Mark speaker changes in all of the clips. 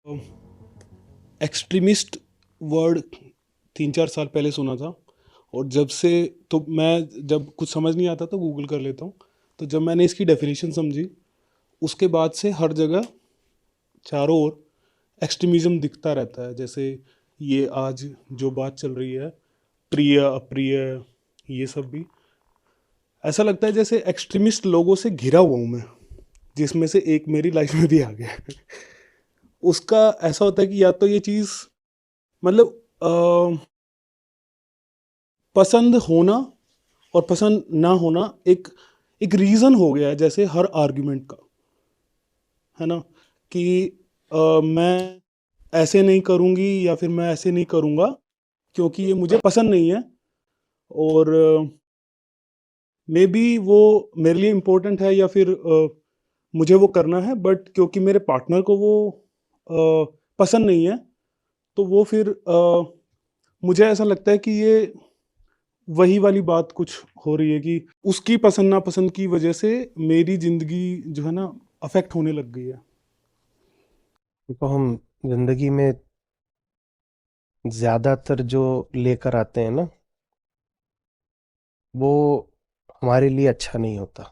Speaker 1: Extremist word 3-4 साल पहले सुना था और जब से तो मैं जब कुछ समझ नहीं आता तो गूगल कर लेता हूँ। तो जब मैंने इसकी डेफ़िनेशन समझी, उसके बाद से हर जगह चारों ओर एक्सट्रीमिज़्म दिखता रहता है। जैसे ये आज जो बात चल रही है, प्रिय, अप्रिय, ये सब भी। ऐसा लगता है जैसे एक्सट्रीमिस्ट लोगों से घिरा हुआ हूँ मैं, जिसमें से एक मेरी लाइफ़ में भी आ गया है। उसका ऐसा होता है कि या तो ये चीज़ मतलब पसंद होना और पसंद ना होना एक एक रीज़न हो गया है जैसे हर आर्ग्यूमेंट का, है ना? कि मैं ऐसे नहीं करूँगी या फिर मैं ऐसे नहीं करूँगा क्योंकि ये मुझे पसंद नहीं है और मे बी वो मेरे लिए इम्पोर्टेंट है या फिर मुझे वो करना है बट क्योंकि मेरे पार्टनर को वो पसंद नहीं है, तो वो फिर मुझे ऐसा लगता है कि ये वही वाली बात कुछ हो रही है कि उसकी पसंद नापसंद की वजह से मेरी ज़िंदगी जो है ना अफ़ेक्ट होने लग गई है।
Speaker 2: देखो, हम जिंदगी में ज्यादातर जो लेकर आते हैं ना, वो हमारे लिए अच्छा नहीं होता।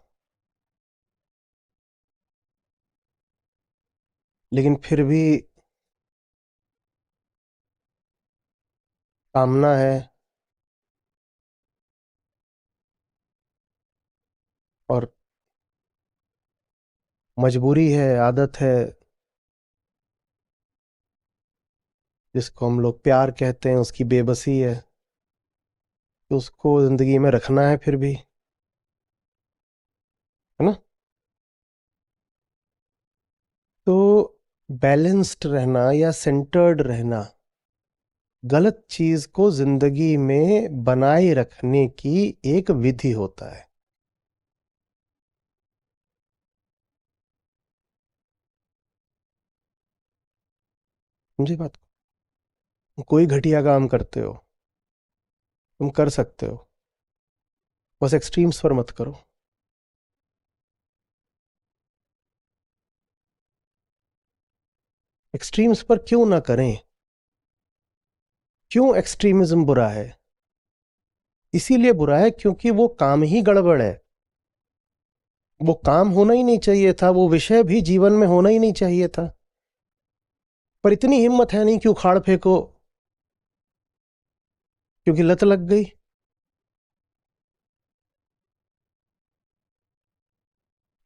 Speaker 2: लेकिन फिर भी कामना है और मजबूरी है, आदत है, जिसको हम लोग प्यार कहते हैं, उसकी बेबसी है, तो उसको जिंदगी में रखना है फिर भी, है ना? तो बैलेंस्ड रहना या सेंटर्ड रहना गलत चीज को जिंदगी में बनाए रखने की एक विधि होता है। समझे बात को? कोई घटिया काम करते हो, तुम कर सकते हो, बस एक्सट्रीम्स पर मत करो। एक्सट्रीम्स पर क्यों ना करें? क्यों एक्सट्रीमिज्म बुरा है? इसीलिए बुरा है क्योंकि वो काम ही गड़बड़ है। वो काम होना ही नहीं चाहिए था, वो विषय भी जीवन में होना ही नहीं चाहिए था। पर इतनी हिम्मत है नहीं कि उखाड़ फेंको, क्योंकि लत लग गई।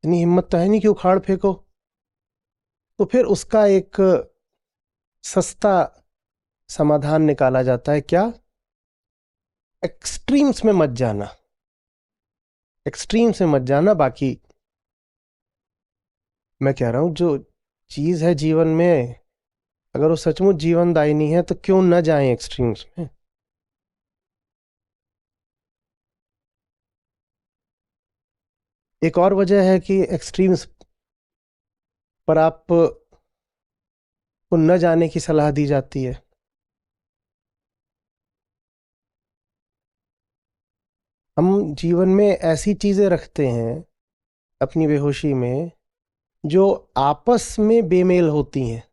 Speaker 2: इतनी हिम्मत तो है नहीं कि उखाड़ फेंको। तो फिर उसका एक सस्ता समाधान निकाला जाता है, क्या? एक्सट्रीम्स में मत जाना। एक्सट्रीम्स में मत जाना। बाकी मैं कह रहा हूं, जो चीज है जीवन में, अगर वो सचमुच जीवनदायिनी है तो क्यों न जाएं एक्सट्रीम्स में? एक और वजह है कि एक्सट्रीम्स पर आप को न जाने की सलाह दी जाती है। हम जीवन में ऐसी चीजें रखते हैं अपनी बेहोशी में जो आपस में बेमेल होती हैं,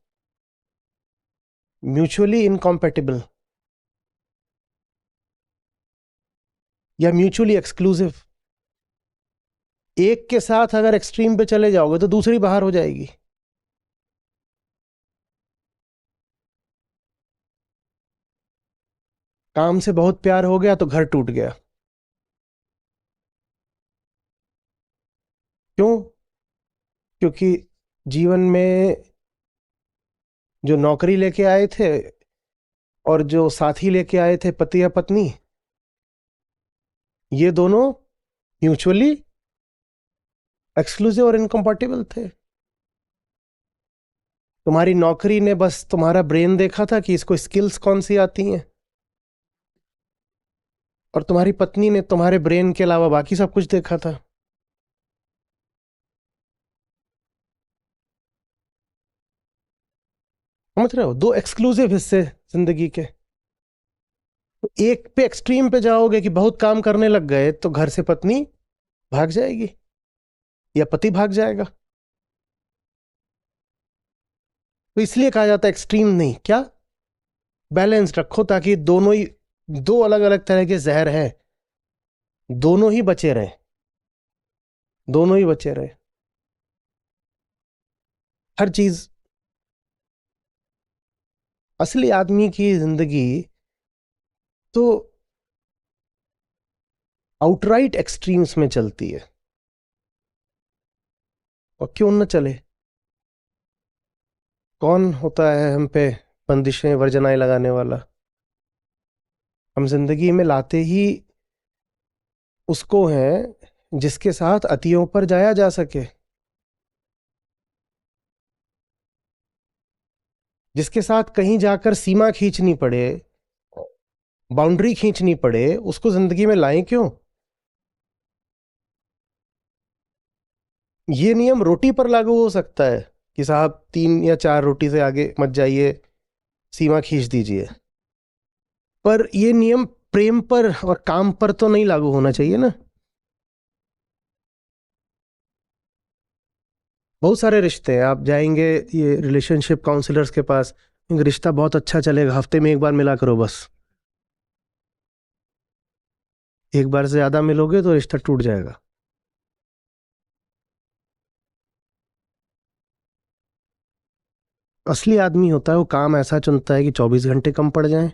Speaker 2: म्यूचुअली इनकॉम्पेटिबल या म्यूचुअली एक्सक्लूसिव। एक के साथ अगर एक्सट्रीम पे चले जाओगे तो दूसरी बाहर हो जाएगी। काम से बहुत प्यार हो गया तो घर टूट गया। क्यों? क्योंकि जीवन में जो नौकरी लेके आए थे और जो साथी लेके आए थे, पति या पत्नी, ये दोनों म्यूचुअली एक्सक्लूसिव और इनकम्पाटिबल थे। तुम्हारी नौकरी ने बस तुम्हारा ब्रेन देखा था कि इसको स्किल्स कौन सी आती हैं, और तुम्हारी पत्नी ने तुम्हारे ब्रेन के अलावा बाकी सब कुछ देखा था। समझ रहे हो? दो एक्सक्लूसिव हिस्से जिंदगी के। तो एक पे एक्सट्रीम पे जाओगे कि बहुत काम करने लग गए, तो घर से पत्नी भाग जाएगी या पति भाग जाएगा। तो इसलिए कहा जाता है एक्सट्रीम नहीं, क्या बैलेंस रखो, ताकि दोनों ही, दो अलग अलग तरह के जहर हैं, दोनों ही बचे रहे, दोनों ही बचे रहे, हर चीज। असली आदमी की जिंदगी तो आउटराइट एक्सट्रीम्स में चलती है, और क्यों न चले। कौन होता है हम पे बंदिशें वर्जनाएं लगाने वाला? हम जिंदगी में लाते ही उसको हैं जिसके साथ अतियों पर जाया जा सके, जिसके साथ कहीं जाकर सीमा खींचनी पड़े, बाउंड्री खींचनी पड़े, उसको जिंदगी में लाएं क्यों? ये नियम रोटी पर लागू हो सकता है कि साहब 3 या 4 रोटी से आगे मत जाइए, सीमा खींच दीजिए, पर ये नियम प्रेम पर और काम पर तो नहीं लागू होना चाहिए ना। बहुत सारे रिश्ते हैं, आप जाएंगे ये रिलेशनशिप काउंसलर्स के पास, रिश्ता बहुत अच्छा चलेगा, हफ्ते में 1 बार मिला करो बस। 1 बार से ज्यादा मिलोगे तो रिश्ता टूट जाएगा। असली आदमी होता है वो काम ऐसा चुनता है कि 24 घंटे कम पड़ जाएं,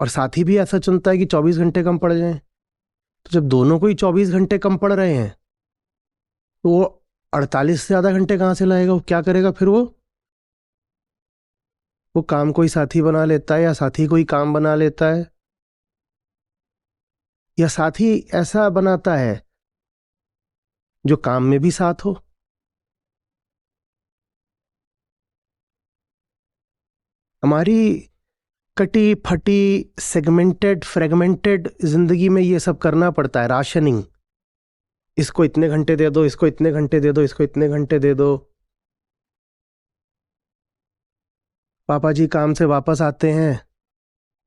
Speaker 2: और साथी भी ऐसा चुनता है कि 24 घंटे कम पड़ जाएं। तो जब दोनों को ही 24 घंटे कम पड़ रहे हैं, तो वो 48 से ज्यादा घंटे कहाँ से लाएगा? वो क्या करेगा फिर? वो काम को ही साथी बना लेता है, या साथी को ही काम बना लेता है, या साथी ऐसा बनाता है जो काम में भी साथ हो। हमारी कटी फटी सेगमेंटेड फ्रेगमेंटेड जिंदगी में ये सब करना पड़ता है, राशनिंग। इसको इतने घंटे दे दो, इसको इतने घंटे दे दो, इसको इतने घंटे दे दो। पापा जी काम से वापस आते हैं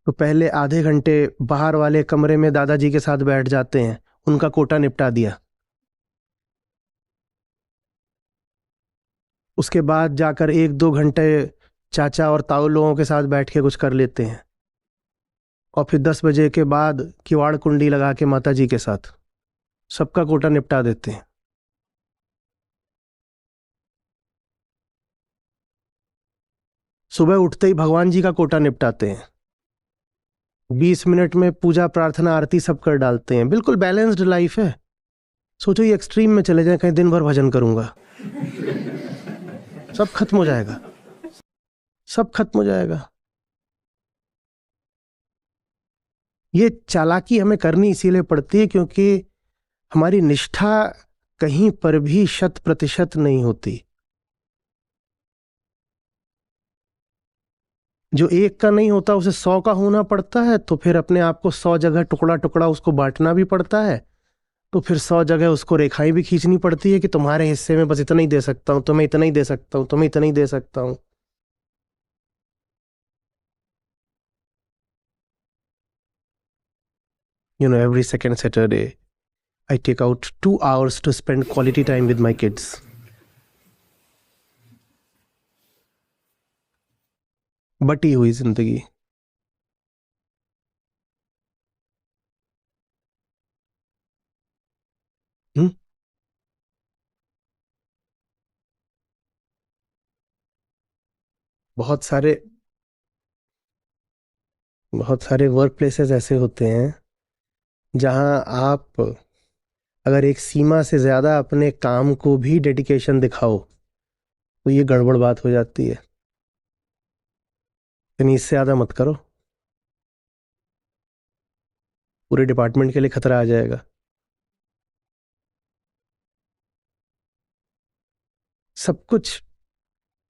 Speaker 2: तो पहले आधे घंटे बाहर वाले कमरे में दादाजी के साथ बैठ जाते हैं, उनका कोटा निपटा दिया। उसके बाद जाकर 1-2 घंटे चाचा और ताऊ लोगों के साथ बैठ के कुछ कर लेते हैं, और फिर 10 बजे के बाद किवाड़ कुंडी लगा के माता जी के साथ सबका कोटा निपटा देते हैं। सुबह उठते ही भगवान जी का कोटा निपटाते हैं, 20 मिनट में पूजा प्रार्थना आरती सब कर डालते हैं। बिल्कुल बैलेंस्ड लाइफ है। सोचो ये एक्सट्रीम में चले जाए, कहीं दिन भर भजन करूंगा, सब खत्म हो जाएगा, सब खत्म हो जाएगा। ये चालाकी हमें करनी इसीलिए पड़ती है क्योंकि हमारी निष्ठा कहीं पर भी 100% नहीं होती। जो एक का नहीं होता उसे 100 का होना पड़ता है, तो फिर अपने आप को 100 जगह टुकड़ा टुकड़ा उसको बांटना भी पड़ता है, तो फिर 100 जगह उसको रेखाएं भी खींचनी पड़ती है कि तुम्हारे हिस्से में बस इतना ही दे सकता हूं, तुम्हें इतना ही दे सकता हूं, तुम्हें इतना ही दे सकता हूं। Every second Saturday, I take out 2 hours to spend quality time with my kids. बटी हुई जिंदगी। हम्म? बहुत सारे वर्क प्लेसेस ऐसे होते हैं जहां आप अगर एक सीमा से ज्यादा अपने काम को भी डेडिकेशन दिखाओ तो ये गड़बड़ बात हो जाती है। यानी इससे ज्यादा मत करो, पूरे डिपार्टमेंट के लिए खतरा आ जाएगा। सब कुछ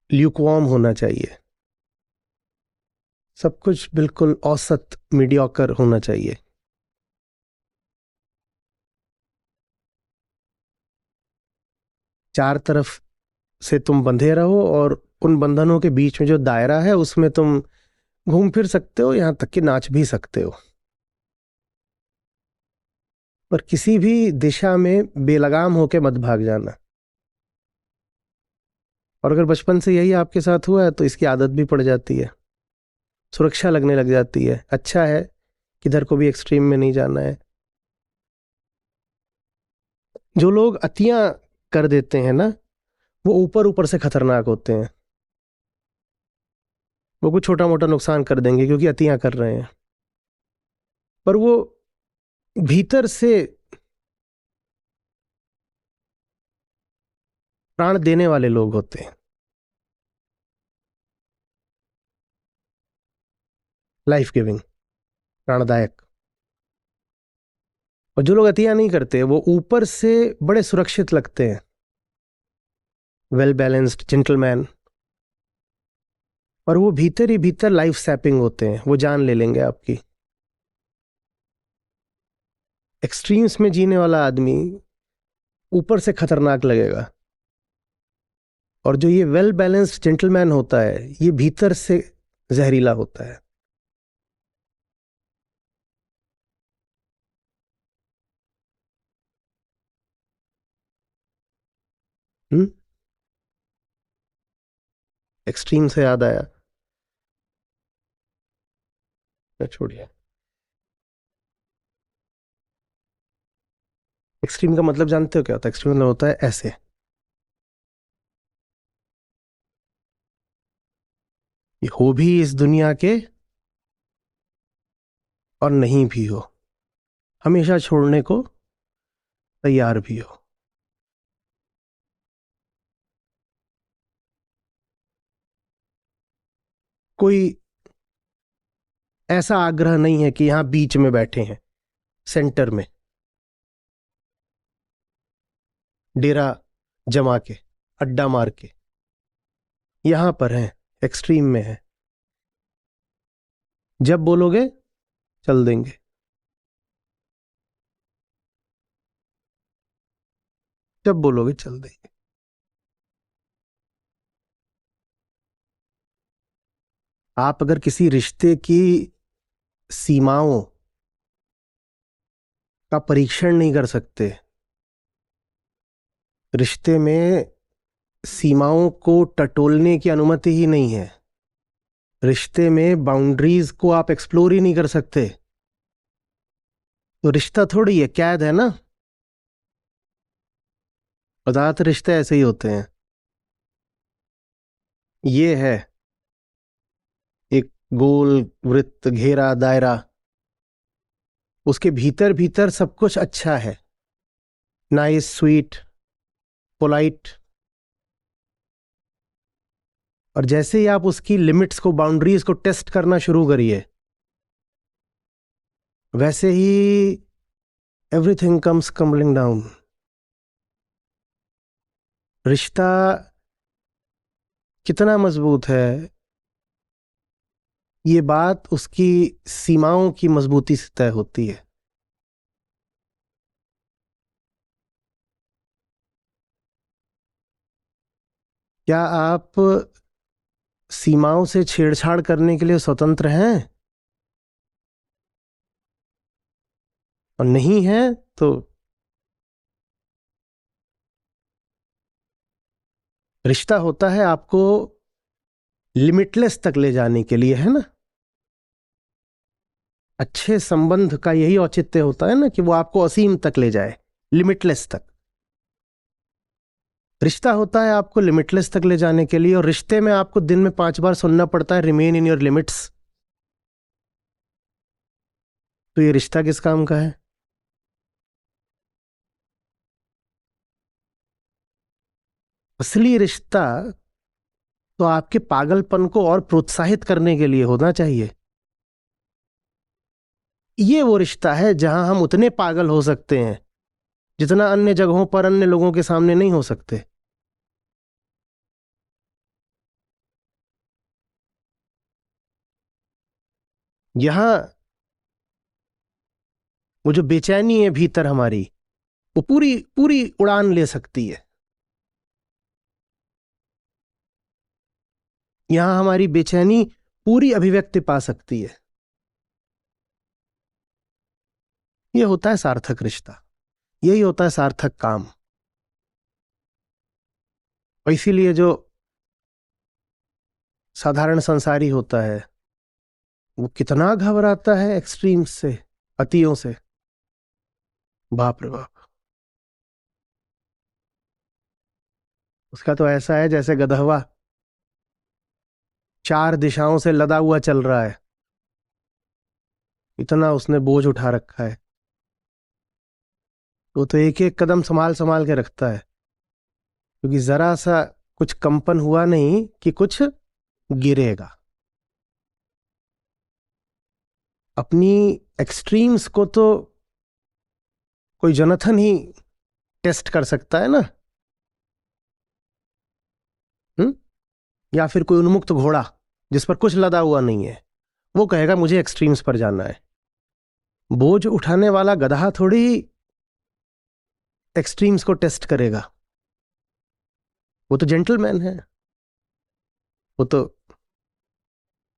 Speaker 2: ल्यूकवार्म होना चाहिए, सब कुछ बिल्कुल औसत मीडियोकर होना चाहिए। चार तरफ से तुम बंधे रहो, और उन बंधनों के बीच में जो दायरा है उसमें तुम घूम फिर सकते हो, यहां तक कि नाच भी सकते हो, पर किसी भी दिशा में बेलगाम होके मत भाग जाना। और अगर बचपन से यही आपके साथ हुआ है तो इसकी आदत भी पड़ जाती है, सुरक्षा लगने लग जाती है। अच्छा है, किधर को भी एक्सट्रीम में नहीं जाना है। जो लोग अतियां कर देते हैं ना, वो ऊपर ऊपर से खतरनाक होते हैं। वो कुछ छोटा मोटा नुकसान कर देंगे क्योंकि अतियां कर रहे हैं, पर वो भीतर से प्राण देने वाले लोग होते हैं, लाइफ गिविंग, प्राणदायक। और जो लोग अतियां नहीं करते वो ऊपर से बड़े सुरक्षित लगते हैं, वेल बैलेंस्ड जेंटलमैन, और वो भीतर ही भीतर लाइफ सैपिंग होते हैं, वो जान ले लेंगे आपकी। एक्सट्रीम्स में जीने वाला आदमी ऊपर से खतरनाक लगेगा, और जो ये वेल बैलेंस्ड जेंटलमैन होता है ये भीतर से जहरीला होता है। एक्सट्रीम से याद आया, छोड़िए। एक्सट्रीम का मतलब जानते हो क्या होता है? एक्सट्रीम मतलब होता है ऐसे, ये हो भी इस दुनिया के और नहीं भी हो, हमेशा छोड़ने को तैयार भी हो। कोई ऐसा आग्रह नहीं है कि यहां बीच में बैठे हैं, सेंटर में डेरा जमा के, अड्डा मार के, यहां पर हैं, एक्सट्रीम में है। जब बोलोगे चल देंगे। जब बोलोगे चल देंगे। आप अगर किसी रिश्ते की सीमाओं का परीक्षण नहीं कर सकते, रिश्ते में सीमाओं को टटोलने की अनुमति ही नहीं है, रिश्ते में बाउंड्रीज को आप एक्सप्लोर ही नहीं कर सकते, तो रिश्ता थोड़ी है, कैद है ना। और ज्यादातर रिश्ते ऐसे ही होते हैं। ये है एक गोल वृत्त, घेरा, दायरा, उसके भीतर भीतर सब कुछ अच्छा है, नाइस, स्वीट, पोलाइट। और जैसे ही आप उसकी लिमिट्स को, बाउंड्रीज को टेस्ट करना शुरू करिए, वैसे ही एवरीथिंग कम्स क्रम्बलिंग डाउन। रिश्ता कितना मजबूत है, ये बात उसकी सीमाओं की मजबूती से तय होती है। क्या आप सीमाओं से छेड़छाड़ करने के लिए स्वतंत्र हैं? और नहीं है तो रिश्ता होता है आपको लिमिटलेस तक ले जाने के लिए, है ना। अच्छे संबंध का यही औचित्य होता है ना कि वो आपको असीम तक ले जाए, लिमिटलेस तक। रिश्ता होता है आपको लिमिटलेस तक ले जाने के लिए, और रिश्ते में आपको दिन में 5 बार सुनना पड़ता है रिमेन इन योर लिमिट्स। तो ये रिश्ता किस काम का है? असली रिश्ता तो आपके पागलपन को और प्रोत्साहित करने के लिए होना चाहिए। ये वो रिश्ता है जहां हम उतने पागल हो सकते हैं जितना अन्य जगहों पर अन्य लोगों के सामने नहीं हो सकते। यहां वो जो बेचैनी है भीतर हमारी, वो पूरी पूरी उड़ान ले सकती है। यहां हमारी बेचैनी पूरी अभिव्यक्ति पा सकती है। ये होता है सार्थक रिश्ता, यही होता है सार्थक काम। और इसीलिए जो साधारण संसारी होता है वो कितना घबराता है एक्सट्रीम्स से, अतियों से। बाप रे बाप। उसका तो ऐसा है जैसे गदहवा 4 दिशाओं से लदा हुआ चल रहा है, इतना उसने बोझ उठा रखा है। वो तो एक एक कदम संभाल संभाल के रखता है, क्योंकि जरा सा कुछ कंपन हुआ नहीं कि कुछ गिरेगा। अपनी एक्सट्रीम्स को तो कोई जोनाथन ही टेस्ट कर सकता है ना, या फिर कोई उन्मुक्त घोड़ा जिस पर कुछ लदा हुआ नहीं है, वो कहेगा मुझे एक्सट्रीम्स पर जाना है। बोझ उठाने वाला गधा थोड़ी एक्सट्रीम्स को टेस्ट करेगा। वो तो जेंटलमैन है, वो तो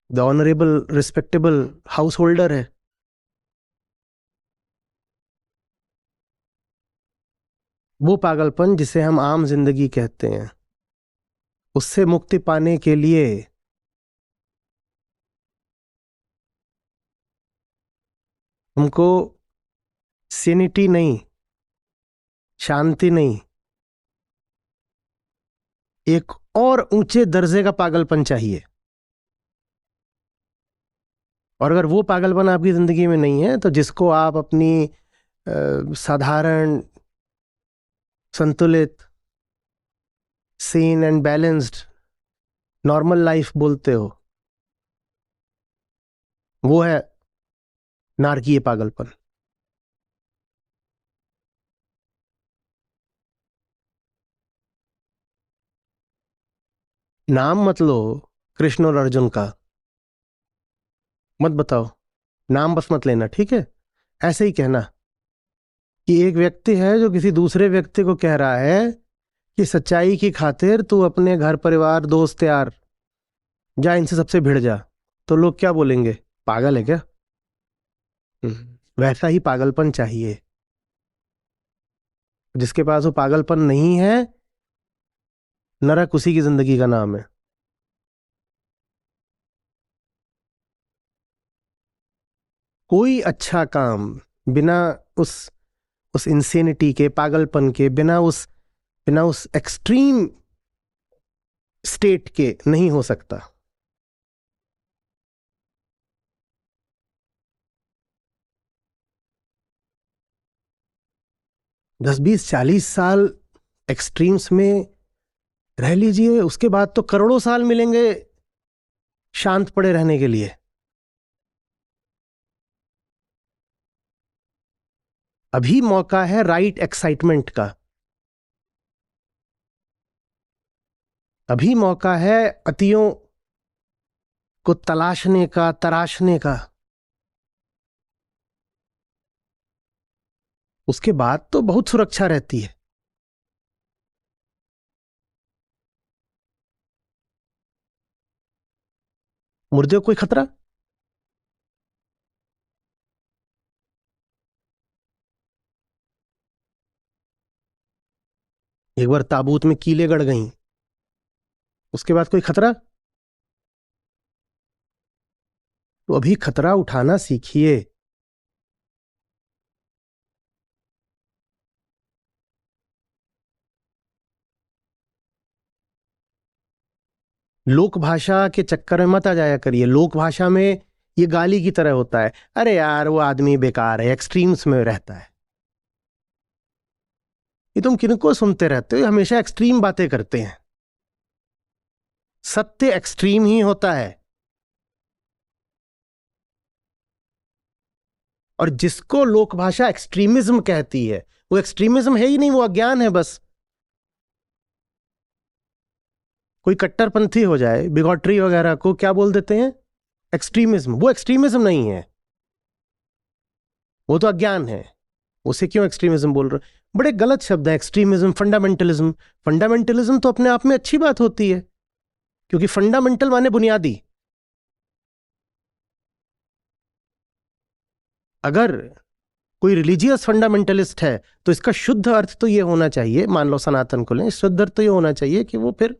Speaker 2: the honourable respectable house holder है। वो पागलपन जिसे हम आम जिंदगी कहते हैं, उससे मुक्ति पाने के लिए हमको सेनिटी नहीं, शांति नहीं, एक और ऊंचे दर्जे का पागलपन चाहिए। और अगर वो पागलपन आपकी जिंदगी में नहीं है, तो जिसको आप अपनी साधारण, संतुलित, Sen and balanced normal life बोलते हो, वो है नारकीय पागलपन। नाम मत लो कृष्ण और अर्जुन का, मत बताओ, नाम बस मत लेना, ठीक है? ऐसे ही कहना कि एक व्यक्ति है जो किसी दूसरे व्यक्ति को कह रहा है कि सच्चाई की खातिर तू अपने घर परिवार दोस्त यार जा, इनसे सबसे भिड़ जा, तो लोग क्या बोलेंगे? पागल है क्या? वैसा ही पागलपन चाहिए। जिसके पास वो पागलपन नहीं है, नरक उसी की जिंदगी का नाम है। कोई अच्छा काम बिना उस इंसेनिटी के, पागलपन के, बिना उस एक्सट्रीम स्टेट के नहीं हो सकता। दस 20 40 साल एक्सट्रीम्स में रह लीजिए, उसके बाद तो करोड़ों साल मिलेंगे शांत पड़े रहने के लिए। अभी मौका है राइट एक्साइटमेंट का, अभी मौका है अतियों को तलाशने का, तराशने का। उसके बाद तो बहुत सुरक्षा रहती है। मुर्दे को कोई खतरा? एक बार ताबूत में कीलें गड़ गईं, उसके बाद कोई खतरा? तो अभी खतरा उठाना सीखिए। लोक भाषा के चक्कर में मत आ जाया करिए। लोक भाषा में ये गाली की तरह होता है, अरे यार वो आदमी बेकार है, एक्सट्रीम्स में रहता है। ये तुम किनको सुनते रहते हो? हमेशा एक्सट्रीम बातें करते हैं। सत्य एक्सट्रीम ही होता है, और जिसको लोक भाषा एक्सट्रीमिज्म कहती है, वो एक्सट्रीमिज्म है ही नहीं, वो अज्ञान है बस। कोई कट्टरपंथी हो जाए, बिगॉटरी वगैरह को क्या बोल देते हैं? एक्सट्रीमिज्म। वो एक्सट्रीमिज्म नहीं है, वो तो अज्ञान है। उसे क्यों एक्सट्रीमिज्म बोल रहे? बड़े गलत शब्द है एक्सट्रीमिज्म, फंडामेंटलिज्म। फंडामेंटलिज्म तो अपने आप में अच्छी बात होती है, क्योंकि फंडामेंटल माने बुनियादी। अगर कोई रिलीजियस फंडामेंटलिस्ट है तो इसका शुद्ध अर्थ तो ये होना चाहिए, मान लो सनातन को लें, शुद्ध अर्थ तो ये होना चाहिए कि वो फिर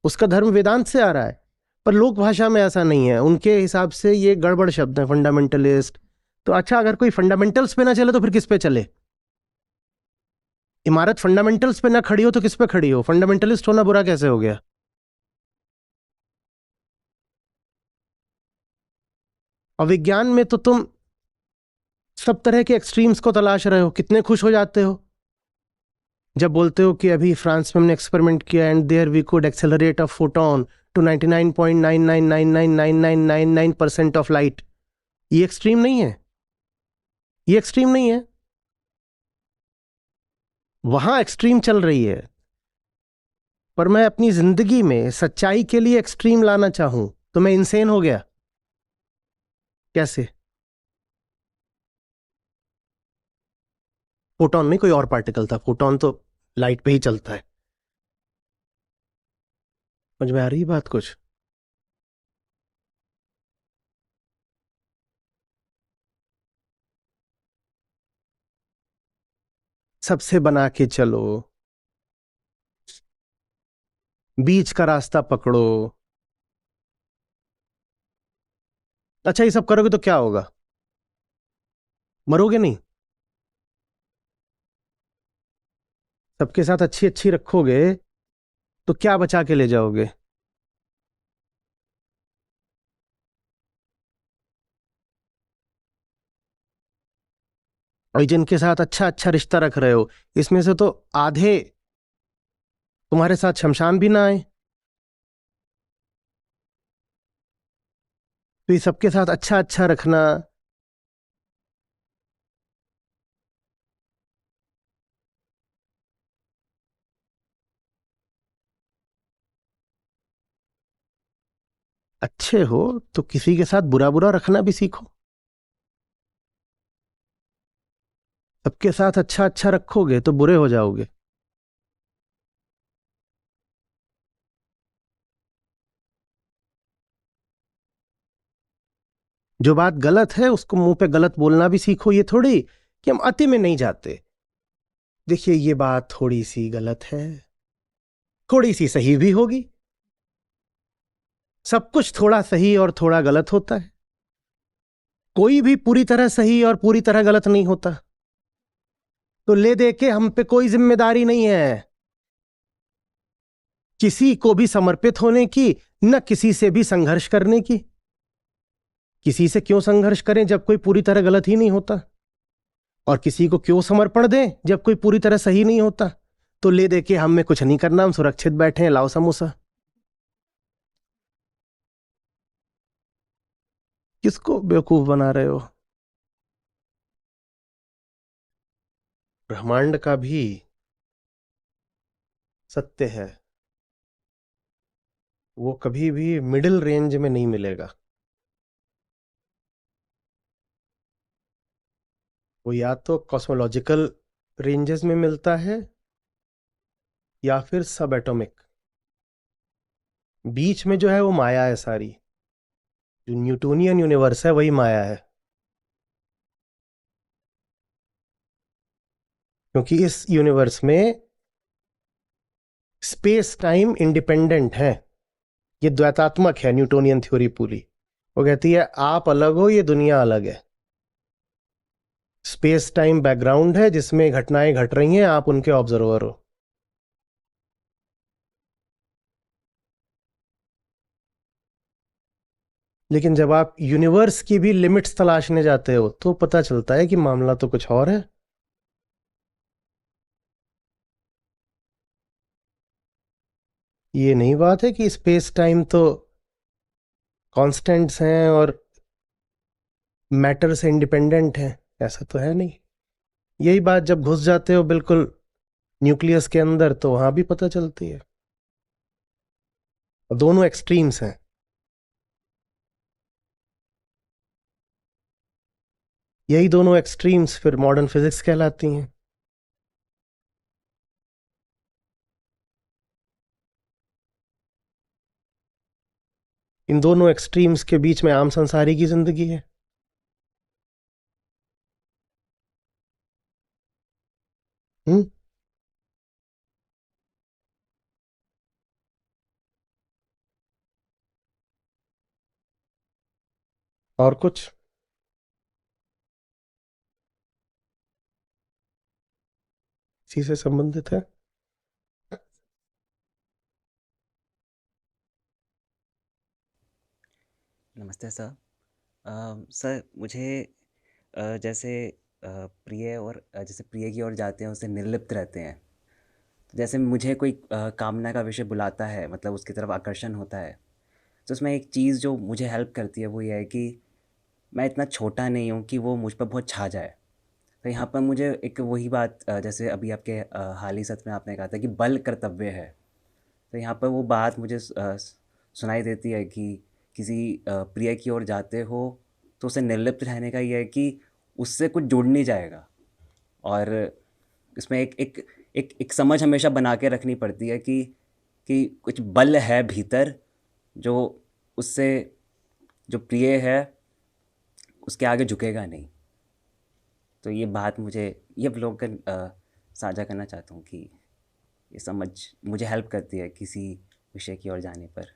Speaker 2: उसका धर्म वेदांत से आ रहा है। पर लोक भाषा में ऐसा नहीं है, उनके हिसाब से ये गड़बड़ शब्द है फंडामेंटलिस्ट। तो अच्छा, अगर कोई फंडामेंटल्स पे ना चले तो फिर किस पे चले? इमारत फंडामेंटल्स पे ना खड़ी हो तो किस पे खड़ी हो? फंडामेंटलिस्ट होना बुरा कैसे हो गया? और विज्ञान में तो तुम सब तरह के एक्सट्रीम्स को तलाश रहे हो, कितने खुश हो जाते हो जब बोलते हो कि अभी फ्रांस में हमने एक्सपेरिमेंट किया and there we could accelerate a photon to 99.99999999% of light. ये एक्सट्रीम नहीं है? ये एक्सट्रीम नहीं है? वहां एक्सट्रीम चल रही है। पर मैं अपनी जिंदगी में सच्चाई के लिए एक्सट्रीम लाना चाहूं तो मैं इंसेन हो गया? कैसे? फोटॉन नहीं, कोई और पार्टिकल था, फोटॉन तो लाइट पे ही चलता है। समझ में आ रही है बात कुछ? सबसे बना के चलो, बीच का रास्ता पकड़ो। अच्छा, ये सब करोगे तो क्या होगा? मरोगे नहीं? सबके साथ अच्छी अच्छी रखोगे तो क्या बचा के ले जाओगे? और जिनके साथ अच्छा अच्छा रिश्ता रख रहे हो, इसमें से तो आधे तुम्हारे साथ शमशान भी ना आए। तो ये सबके साथ अच्छा अच्छा रखना। अच्छे हो तो किसी के साथ बुरा बुरा रखना भी सीखो। सबके साथ अच्छा अच्छा रखोगे तो बुरे हो जाओगे। जो बात गलत है उसको मुंह पे गलत बोलना भी सीखो। ये थोड़ी कि हम अति में नहीं जाते। देखिए, ये बात थोड़ी सी गलत है, थोड़ी सी सही भी होगी। सब कुछ थोड़ा सही और थोड़ा गलत होता है। कोई भी पूरी तरह सही और पूरी तरह गलत नहीं होता। तो ले दे के हम पे कोई जिम्मेदारी नहीं है किसी को भी समर्पित होने की, न किसी से भी संघर्ष करने की। किसी से क्यों संघर्ष करें जब कोई पूरी तरह गलत ही नहीं होता? और किसी को क्यों समर्पण दें जब कोई पूरी तरह सही नहीं होता? तो ले दे के हमें कुछ नहीं करना, हम सुरक्षित बैठे हैं, लाओ समोसा। किसको बेवकूफ बना रहे हो? ब्रह्मांड का भी सत्य है, वो कभी भी मिडिल रेंज में नहीं मिलेगा। वो या तो कॉस्मोलॉजिकल रेंजेस में मिलता है या फिर सब एटॉमिक। बीच में जो है वो माया है सारी। जो न्यूटोनियन यूनिवर्स है वही माया है। क्योंकि इस यूनिवर्स में स्पेस टाइम इंडिपेंडेंट है। ये द्वैतात्मक है न्यूटोनियन थ्योरी पूरी। वो कहती है आप अलग हो, ये दुनिया अलग है। स्पेस टाइम बैकग्राउंड है जिसमें घटनाएं घट रही हैं, आप उनके ऑब्जर्वर हो। लेकिन जब आप यूनिवर्स की भी लिमिट्स तलाशने जाते हो तो पता चलता है कि मामला तो कुछ और है। ये नहीं बात है कि स्पेस टाइम तो कांस्टेंट्स हैं और मैटर से इंडिपेंडेंट है, ऐसा तो है नहीं। यही बात जब घुस जाते हो बिल्कुल न्यूक्लियस के अंदर तो वहां भी पता चलती है। और दोनों एक्सट्रीम्स हैं। यही दोनों एक्सट्रीम्स फिर मॉडर्न फिजिक्स कहलाती हैं। इन दोनों एक्सट्रीम्स के बीच में आम संसारी की जिंदगी है। हम्म। और कुछ? इसी से संबंधित है?
Speaker 3: नमस्ते सर। सर मुझे जैसे प्रिय और जैसे प्रिय की ओर जाते हैं उससे निर्लिप्त रहते हैं। तो जैसे मुझे कोई कामना का विषय बुलाता है, मतलब उसकी तरफ आकर्षण होता है, तो उसमें एक चीज़ जो मुझे हेल्प करती है वो ये है कि मैं इतना छोटा नहीं हूँ कि वो मुझ पर बहुत छा जाए। तो यहाँ पर मुझे एक वही बात, जैसे अभी आपके हाल ही सत्र में आपने कहा था कि बल कर्तव्य है। तो यहाँ पर वो बात मुझे सुनाई देती है कि किसी प्रिय की ओर जाते हो तो उसे निर्लिप्त रहने का ये है कि उससे कुछ जुड़ नहीं जाएगा। और इसमें एक समझ हमेशा बना के रखनी पड़ती है कि कुछ बल है भीतर जो उससे, जो प्रिय है उसके आगे झुकेगा नहीं। तो ये बात मुझे ये अवलोकन साझा करना चाहता हूँ कि ये समझ मुझे हेल्प करती है किसी विषय की ओर जाने पर।